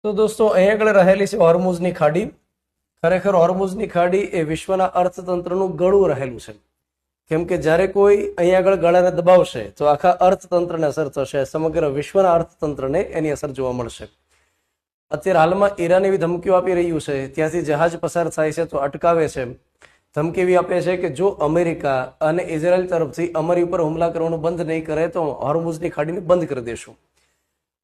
તો દોસ્તો અહીંયા આગળ રહેલી છે હોર્મુઝની ખાડી. ખરેખર હોર્મુઝની ખાડી એ વિશ્વના અર્થતંત્રનું ગળું રહેલું છે. કેમ કે જ્યારે કોઈ અહીંયા આગળ ગળાને દબાવશે તો આખા અર્થતંત્રને અસર થશે, સમગ્ર વિશ્વના અર્થતંત્રને એની અસર જોવા મળશે. અત્યારે હાલમાં ઈરાન એવી ધમકીઓ આપી રહ્યું છે, ત્યાંથી જહાજ પસાર થાય છે તો અટકાવે છે. ધમકી એવી આપે છે કે જો અમેરિકા અને ઇઝરાયલ તરફથી અમારી ઉપર હુમલા કરવાનું બંધ નહીં કરે તો હોર્મુઝની ખાડીને બંધ કરી દેશું.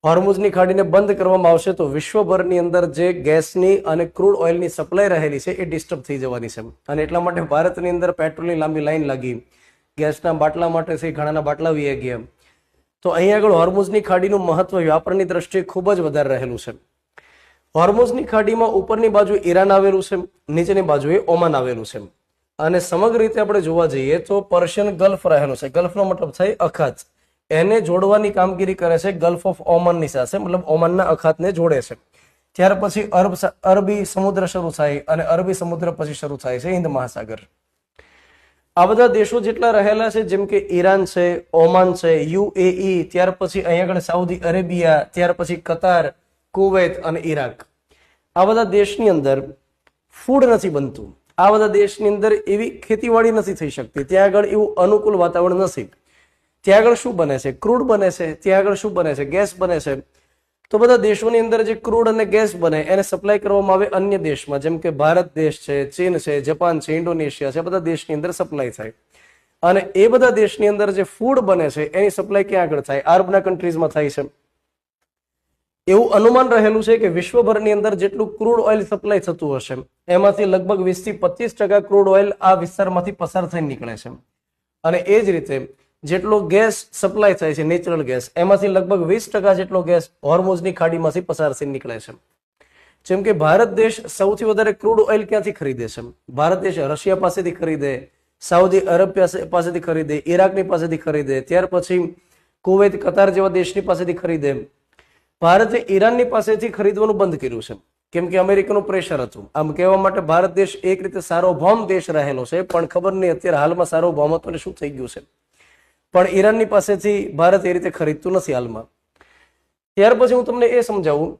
હોર્મુઝની ખાડીને બંધ કરવામાં આવશે તો વિશ્વભરની અંદર જે ગેસની અને ક્રૂડ ઓઇલની સપ્લાય રહેલી છે એ ડિસ્ટર્બ થઈ જવાની છે. અને એટલા માટે ભારતની અંદર પેટ્રોલની લાંબી લાઈન લાગી, ગેસના બાટલા માટે ઘણાના બાટલા વી ગયા. તો અહીંયા આગળ હોર્મુઝની ખાડીનું મહત્વ વ્યાપારની દ્રષ્ટિએ ખૂબ જ વધારે રહેલું છે. હોર્મુઝની ખાડીમાં ઉપરની બાજુ ઈરાન આવેલું છે, નીચેની બાજુએ ઓમાન આવેલું છે. અને સમગ્ર રીતે આપણે જોવા જઈએ તો પર્શિયન ગલ્ફ રહેલું છે. ગલ્ફનો મતલબ થાય અખાત. એને જોડવાની કામગીરી કરે છે ગલ્ફ ઓફ ઓમાનની સાથે, મતલબ ઓમાનના અખાતને જોડે છે. ત્યાર પછી અરબી સમુદ્ર શરૂ થાય અને અરબી સમુદ્ર પછી શરૂ થાય છે હિન્દ મહાસાગર. આ બધા દેશો જેટલા રહેલા છે, જેમ કે ઈરાન છે, ઓમાન છે, યુએઈ, ત્યાર પછી અહીંયા આગળ સાઉદી અરેબિયા, ત્યાર પછી કતાર, કુવૈત અને ઈરાક. આ બધા દેશની અંદર ફૂડ નથી બનતું. આ બધા દેશની અંદર એવી ખેતીવાડી નથી થઈ શકતી. ત્યાં આગળ એવું અનુકૂળ વાતાવરણ નથી. ત્યાં આગળ શું બને છે? ક્રૂડ બને છે. ત્યાં આગળ શું બને છે? ગેસ બને છે. તો બધા દેશોની અંદર જે ક્રૂડ અને ગેસ બને એને સપ્લાય કરવામાં આવે અન્ય દેશમાં, જેમ કે ભારત દેશ છે, ચીન છે, જપાન છે, ઇન્ડોનેશિયા છે. બધા દેશની અંદર સપ્લાય થાય. અને એ બધા દેશની અંદર જે ફૂડ બને છે એની સપ્લાય ક્યાં આગળ થાય? અરબના કન્ટ્રીઝમાં થાય છે. એવું અનુમાન રહેલું છે કે વિશ્વભરની અંદર જેટલું ક્રૂડ ઓઇલ સપ્લાય થતું હશે એમાંથી લગભગ 20 થી 25% ક્રૂડ ઓઇલ આ વિસ્તારમાંથી પસાર થઈને નીકળે છે. અને એ જ રીતે જેટલો ગેસ સપ્લાય થાય છે, નેચરલ ગેસ, એમાંથી લગભગ 20% જેટલો ગેસ હોર્મુઝની ખાડીમાંથી પસાર થઈને નીકળે છે. જેમ કે ભારત દેશ સૌથી વધારે ક્રૂડ ઓઇલ ક્યાંથી ખરીદે છે? ભારત દેશ રશિયા પાસેથી ખરીદે, સાઉદી અરબ પાસેથી ખરીદે, ઈરાકની પાસેથી ખરીદે, ત્યાર પછી કુવૈત, કતાર જેવા દેશની પાસેથી ખરીદે. ભારતે ઈરાનની પાસેથી ખરીદવાનું બંધ કર્યું છે, કેમ કે અમેરિકાનું પ્રેશર હતું. આમ કહેવા માટે ભારત દેશ એક રીતે સાર્વભૌમ દેશ રહેલો છે, પણ ખબર નહીં અત્યારે હાલમાં સાર્વભૌમત્વને શું થઈ ગયું છે. પણ ઈરાનની પાસેથી ભારત એ રીતે ખરીદતું નથી હાલમાં. ત્યાર પછી હું તમને એ સમજાવું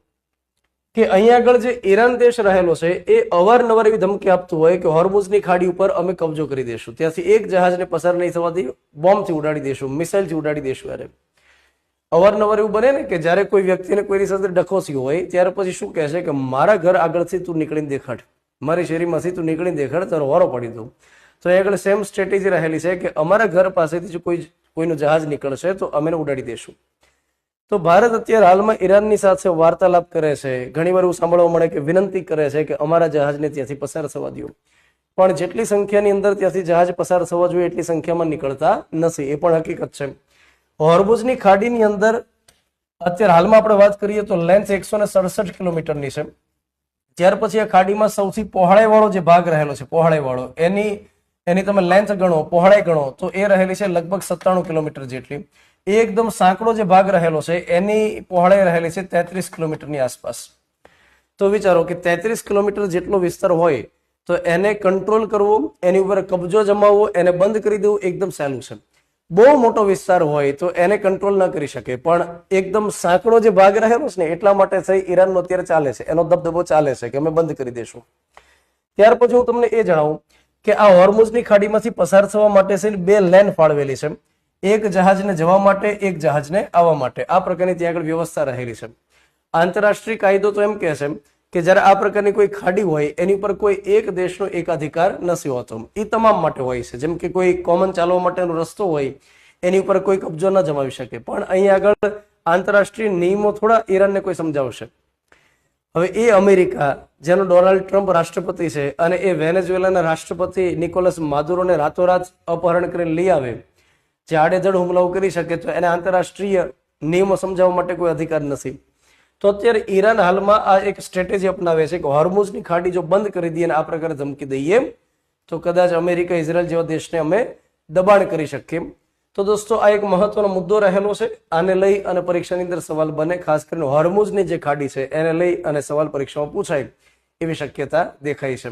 કે અહીંયા આગળ જે ઈરાન દેશ રહેલો છે એ અવારનવાર એવી ધમકી આપતું હોય કે હોર્મુઝની ખાડી ઉપર અમે કબજો કરી દઈશું, ત્યાંથી એક જહાજને પસાર નહીં થવા દઈએ, બોમ્બથી ઉડાડી દઈશું, મિસાઇલથી ઉડાડી દઈશું. અરે અવારનવાર એવું બને ને કે જ્યારે કોઈ વ્યક્તિને કોઈની સાથે ડખોસી હોય ત્યારે પછી શું કહે છે કે મારા ઘર આગળથી તું નીકળીને દેખાડ, મારી શેરીમાંથી તું નીકળીને દેખાડ, તારો વારો પડી દઉં. તો એ આગળ સેમ સ્ટ્રેટેજી રહેલી છે કે અમારા ઘર પાસેથી જો કોઈનું જહાજ નીકળશે તો અમે ઉડાડી દઈશું. તો ભારત અત્યારે હાલમાં ઈરાનની સાથે વાર્તાલાપ કરે છે. ઘણીવાર એવું સાંભળવા મળે કે વિનંતી કરે છે કે અમારા જહાજને ત્યાંથી પસાર થવા દો. પણ જેટલી સંખ્યાની અંદર ત્યાંથી જહાજ પસાર થવા જોઈએ એટલી સંખ્યામાં નીકળતા નથી. એ પણ હકીકત છે. હોર્મુઝની ખાડીની અંદર અત્યારે હાલમાં આપણે વાત કરીએ તો લેન્થ 167 કિલોમીટરની છે. ત્યાર પછી આ ખાડીમાં સૌથી પહોળાઈ વાળો જે ભાગ રહેલો છે, પહોળાઈ વાળો, એની તમે લેન્થ ગણો, પહોળાઈ ગણો તો એ રહેલી છે લગભગ 97 કિલોમીટર જેટલી. એ એકદમ સાંકડો જે ભાગ રહેલો છે એની પહોળાઈ રહેલી છે 33 કિલોમીટરની આસપાસ. તો વિચારો કે 33 કિલોમીટર જેટલો વિસ્તાર હોય તો એને કંટ્રોલ કરવો, એની ઉપર કબજો જમાવવો, એને બંધ કરી દેવું એકદમ સહેલું છે. બહુ મોટો વિસ્તાર હોય તો એને કંટ્રોલ ન કરી શકે, પણ એકદમ સાંકડો જે ભાગ રહેલો છે ને એટલા માટે થઈ ઈરાનનો અત્યારે ચાલે છે, એનો દબદબો ચાલે છે કે અમે બંધ કરી દઈશું. ત્યાર પછી હું તમને એ જણાવું કે આ હોર્મુઝની ખાડીમાંથી પસાર થવા માટે છે 2 લેન ફાળવેલી છે. એક જહાજને જવા માટે, એક જહાજને આવવા માટે. આ પ્રકારની ત્યાં આગળ વ્યવસ્થા રહેલી છે. આંતરરાષ્ટ્રીય કાયદો તો એમ કહે છે કે જ્યારે આ પ્રકારની કોઈ ખાડી હોય એની ઉપર કોઈ એક દેશનો એકાધિકાર નથી હોતો, એ તમામ માટે હોય છે. જેમ કે કોઈ કોમન ચાલવા માટેનો રસ્તો હોય એની ઉપર કોઈ કબજો ન જમાવી શકે, પણ અહીંયા આગળ આંતરરાષ્ટ્રીય નિયમો થોડા ઈરાનને કોઈ સમજાવશે. હવે એ અમેરિકા, જેનો ડોનાલ્ડ ટ્રમ્પ રાષ્ટ્રપતિ છે, અને એ વેનેઝુએલાના રાષ્ટ્રપતિ નિકોલસ માદુરોને રાતોરાત અપહરણ કરીને લઈ આવે, જે આડેધડ હુમલાઓ કરી શકે, તો એને આંતરરાષ્ટ્રીય નિયમો સમજાવવા માટે કોઈ અધિકાર નથી. તો અત્યારે ઈરાન હાલમાં આ એક સ્ટ્રેટેજી અપનાવે છે કે હોર્મુઝની ખાડી જો બંધ કરી દઈએ અને આ પ્રકારે ધમકી દઈએ તો કદાચ અમેરિકા, ઇઝરાયલ જેવા દેશને અમે દબાણ કરી શકીએ. તો દોસ્તો આ એક મહત્વનો મુદ્દો રહેલો છે. આને લઈ અને પરીક્ષાની અંદર સવાલ બને, ખાસ કરીને હોર્મુઝની જે ખાડી છે એને લઈ અને સવાલ પરીક્ષામાં પૂછાય એવી શક્યતા દેખાય છે.